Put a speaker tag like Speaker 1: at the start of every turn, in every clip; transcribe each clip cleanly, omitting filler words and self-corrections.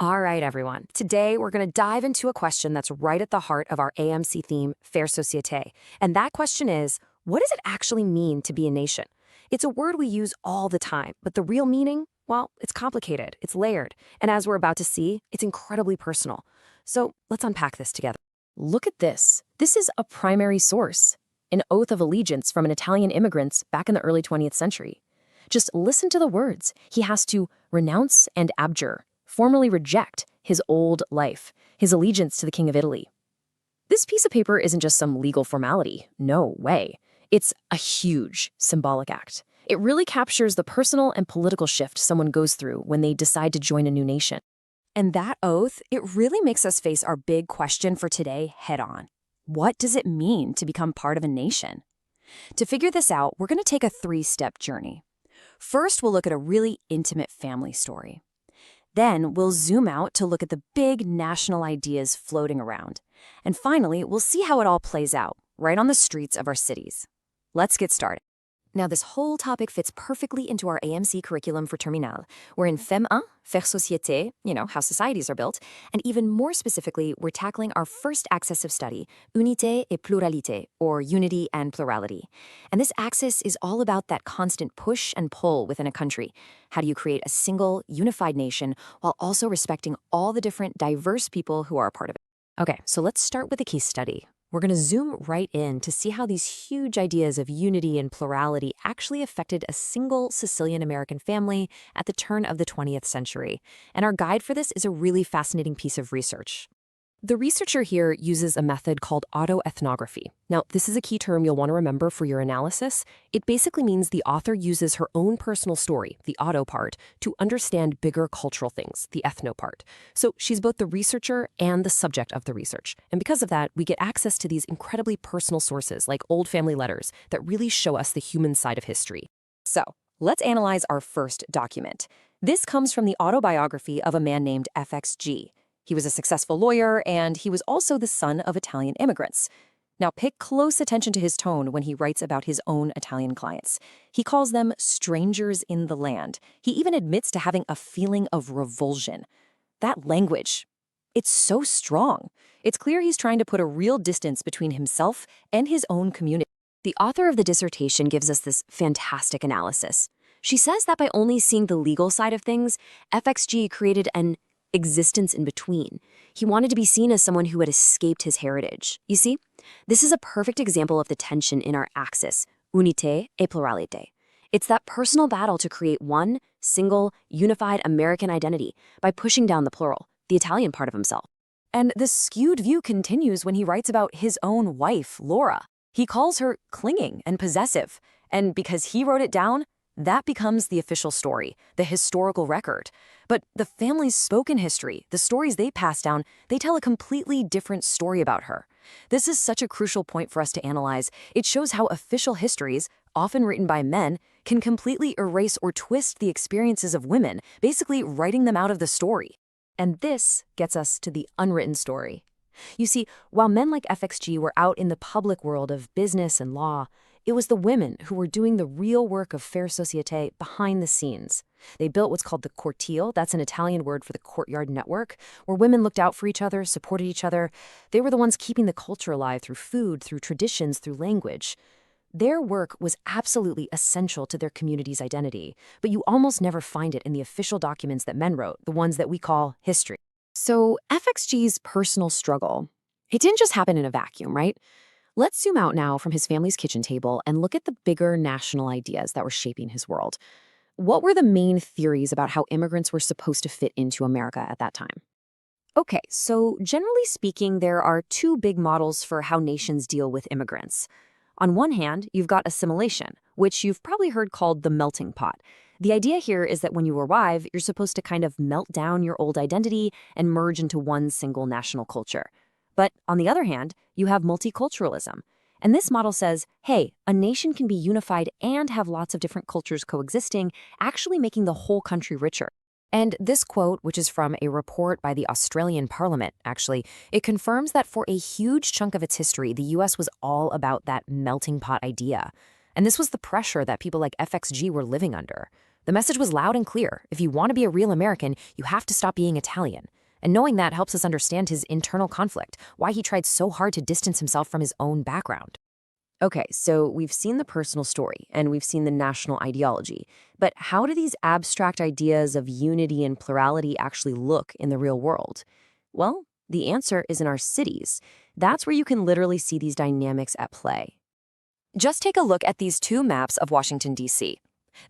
Speaker 1: All right, everyone. Today, we're going to dive into a question that's right at the heart of our AMC theme, faire société. And that question is, what does it actually mean to be a nation? It's a word we use all the time, but the real meaning, well, it's complicated, it's layered, and as we're about to see, it's incredibly personal. So let's unpack this together.
Speaker 2: Look at this. This is a primary source, an oath of allegiance from an Italian immigrant back in the early 20th century. Just listen to the words. He has to renounce and abjure, formally reject his old life, his allegiance to the King of Italy. This piece of paper isn't just some legal formality. No way. It's a huge symbolic act. It really captures the personal and political shift someone goes through when they decide to join a new nation.
Speaker 1: And that oath, it really makes us face our big question for today head on. What does it mean to become part of a nation? To figure this out, we're going to take a three-step journey. First, we'll look at a really intimate family story. Then, we'll zoom out to look at the big national ideas floating around. And finally, we'll see how it all plays out, right on the streets of our cities. Let's get started. Now, this whole topic fits perfectly into our AMC curriculum for Terminale. We're in Fem 1, faire société, how societies are built, and even more specifically, we're tackling our first axis of study, unité et pluralité, or unity and plurality. And this axis is all about that constant push and pull within a country. How do you create a single, unified nation while also respecting all the different, diverse people who are a part of it? Okay, so let's start with a case study. We're going to zoom right in to see how these huge ideas of unity and plurality actually affected a single Sicilian-American family at the turn of the 20th century. And our guide for this is a really fascinating piece of research. The researcher here uses a method called autoethnography. Now, this is a key term you'll want to remember for your analysis. It basically means the author uses her own personal story, the auto part, to understand bigger cultural things, the ethno part. So she's both the researcher and the subject of the research. And because of that, we get access to these incredibly personal sources like old family letters that really show us the human side of history. So let's analyze our first document. This comes from the autobiography of a man named FXG. He was a successful lawyer, and he was also the son of Italian immigrants. Now, pay close attention to his tone when he writes about his own Italian clients. He calls them strangers in the land. He even admits to having a feeling of revulsion. That language, it's so strong. It's clear he's trying to put a real distance between himself and his own community. The author of the dissertation gives us this fantastic analysis. She says that by only seeing the legal side of things, FXG created an existence in between. He wanted to be seen as someone who had escaped his heritage. You see, this is a perfect example of the tension in our axis, unité et pluralité. It's that personal battle to create one, single, unified American identity by pushing down the plural, the Italian part of himself. And this skewed view continues when he writes about his own wife, Laura. He calls her clinging and possessive, and because he wrote it down, that becomes the official story, the historical record. But the family's spoken history, the stories they pass down, they tell a completely different story about her. This is such a crucial point for us to analyze. It shows how official histories, often written by men, can completely erase or twist the experiences of women, basically writing them out of the story. And this gets us to the unwritten story. You see, while men like FXG were out in the public world of business and law, it was the women who were doing the real work of faire société behind the scenes. They built what's called the cortile, that's an Italian word for the courtyard network, where women looked out for each other, supported each other. They were the ones keeping the culture alive through food, through traditions, through language. Their work was absolutely essential to their community's identity, but you almost never find it in the official documents that men wrote, the ones that we call history. So FXG's personal struggle, it didn't just happen in a vacuum, right? Let's zoom out now from his family's kitchen table and look at the bigger national ideas that were shaping his world. What were the main theories about how immigrants were supposed to fit into America at that time? Okay, so generally speaking, there are two big models for how nations deal with immigrants. On one hand, you've got assimilation, which you've probably heard called the melting pot. The idea here is that when you arrive, you're supposed to kind of melt down your old identity and merge into one single national culture. But on the other hand, you have multiculturalism. And this model says, hey, a nation can be unified and have lots of different cultures coexisting, actually making the whole country richer. And this quote, which is from a report by the Australian Parliament, actually, it confirms that for a huge chunk of its history, the US was all about that melting pot idea. And this was the pressure that people like FXG were living under.
Speaker 2: The message was loud and clear. If you want to be a real American, you have to stop being Italian. And knowing that helps us understand his internal conflict, why he tried so hard to distance himself from his own background. Okay, so we've seen the personal story and we've seen the national ideology. But how do these abstract ideas of unity and plurality actually look in the real world? Well, the answer is in our cities. That's where you can literally see these dynamics at play. Just take a look at these two maps of Washington, D.C.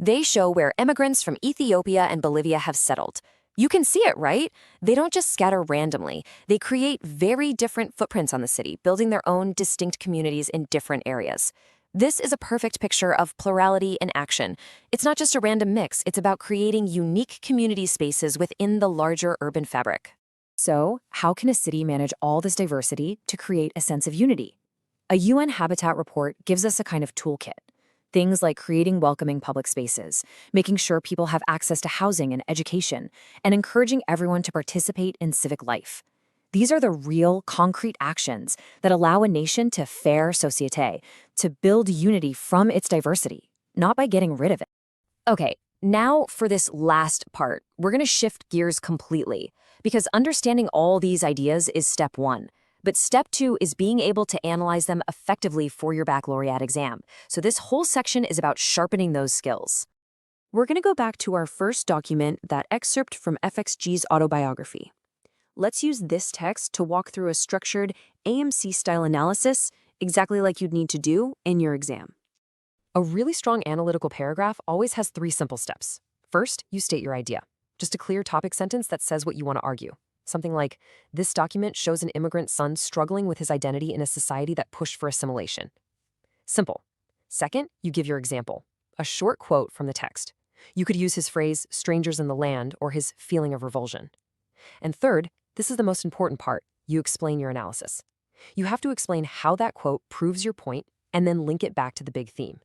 Speaker 2: They show where immigrants from Ethiopia and Bolivia have settled. You can see it, right? They don't just scatter randomly. They create very different footprints on the city, building their own distinct communities in different areas. This is a perfect picture of plurality in action. It's not just a random mix, it's about creating unique community spaces within the larger urban fabric. So, how can a city manage all this diversity to create a sense of unity? A UN Habitat report gives us a kind of toolkit. Things like creating welcoming public spaces, making sure people have access to housing and education, and encouraging everyone to participate in civic life. These are the real, concrete actions that allow a nation to faire société, to build unity from its diversity, not by getting rid of it. Okay, now for this last part, we're going to shift gears completely, because understanding all these ideas is step one. But step two is being able to analyze them effectively for your baccalaureate exam. So this whole section is about sharpening those skills. We're going to go back to our first document, that excerpt from FXG's autobiography. Let's use this text to walk through a structured AMC-style analysis, exactly like you'd need to do in your exam. A really strong analytical paragraph always has 3 simple steps. First, you state your idea. Just a clear topic sentence that says what you want to argue. Something like, this document shows an immigrant son struggling with his identity in a society that pushed for assimilation. Simple. Second, you give your example, a short quote from the text. You could use his phrase, strangers in the land, or his feeling of revulsion. And third, this is the most important part, you explain your analysis. You have to explain how that quote proves your point and then link it back to the big theme.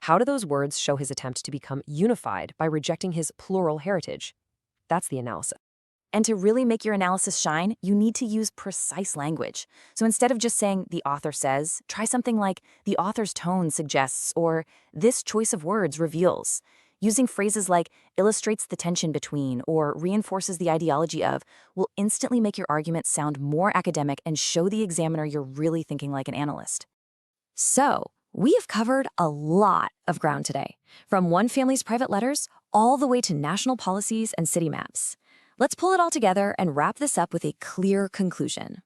Speaker 2: How do those words show his attempt to become unified by rejecting his plural heritage? That's the analysis.
Speaker 1: And to really make your analysis shine, you need to use precise language. So instead of just saying, the author says, try something like, the author's tone suggests, or this choice of words reveals. Using phrases like, illustrates the tension between, or reinforces the ideology of, will instantly make your argument sound more academic and show the examiner you're really thinking like an analyst. So, we have covered a lot of ground today, from one family's private letters all the way to national policies and city maps. Let's pull it all together and wrap this up with a clear conclusion.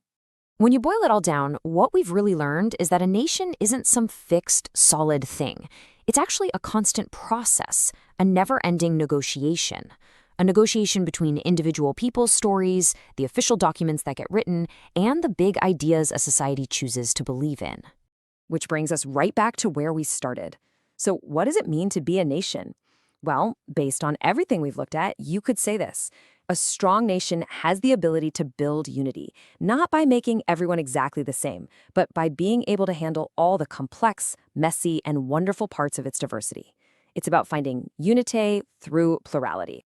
Speaker 1: When you boil it all down, what we've really learned is that a nation isn't some fixed, solid thing. It's actually a constant process, a never-ending negotiation. A negotiation between individual people's stories, the official documents that get written, and the big ideas a society chooses to believe in. Which brings us right back to where we started. So what does it mean to be a nation? Well, based on everything we've looked at, you could say this. A strong nation has the ability to build unity, not by making everyone exactly the same, but by being able to handle all the complex, messy, and wonderful parts of its diversity. It's about finding unité through plurality.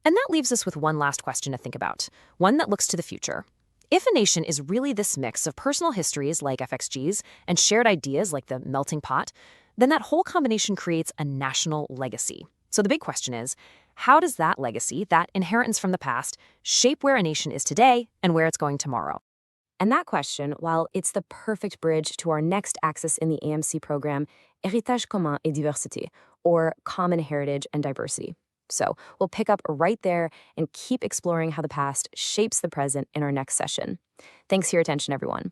Speaker 1: And that leaves us with one last question to think about, one that looks to the future. If a nation is really this mix of personal histories like FXG's and shared ideas like the melting pot, then that whole combination creates a national legacy. So the big question is, how does that legacy, that inheritance from the past, shape where a nation is today and where it's going tomorrow? And that question, while it's the perfect bridge to our next axis in the AMC program, héritage commun et diversité, or common heritage and diversity. So we'll pick up right there and keep exploring how the past shapes the present in our next session. Thanks for your attention, everyone.